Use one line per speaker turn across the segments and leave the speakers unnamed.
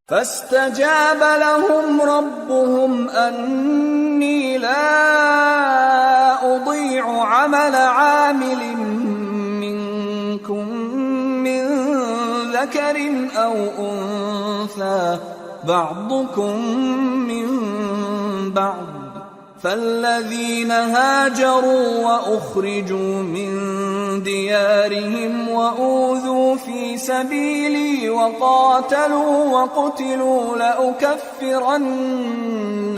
فاستجاب لهم ربهم أني لا أضيع عمل عامل منكم من ذكر أو أنثى بعضكم من بعض، فالذين هاجروا وأخرجوا من ديارهم وأوذوا في سبيلي وقاتلوا وقتلوا لأكفرن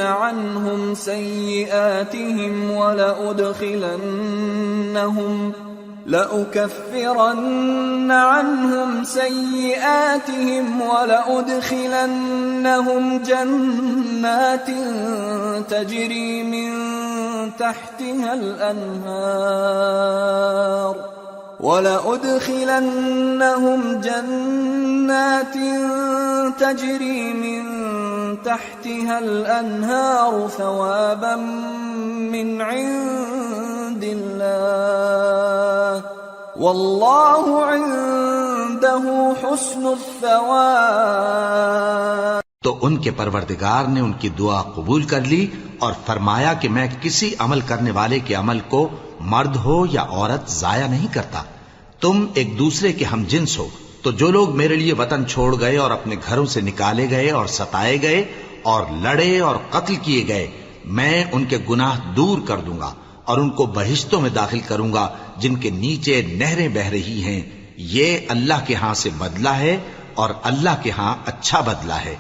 عنهم سيئاتهم ولأدخلنهم جنات تجري من تحتها الأنهار ثوابا من عند الله والله عنده حسن الثواب।
तो उनके परवरदिगार ने उनकी दुआ कबूल कर ली और फरमाया कि मैं किसी अमल करने वाले के अमल को मर्द हो या औरत जाया नहीं करता। तुम एक दूसरे के हम जिन्स हो, तो जो लोग मेरे लिए वतन छोड़ गए और अपने घरों से निकाले गए और सताए गए और लड़े और कत्ल किए गए, मैं उनके गुनाह दूर कर दूंगा और उनको बहिश्तों में दाखिल करूंगा जिनके नीचे नहरें बह रही हैं। ये अल्लाह के हां से बदला है और अल्लाह के हां अच्छा बदला है।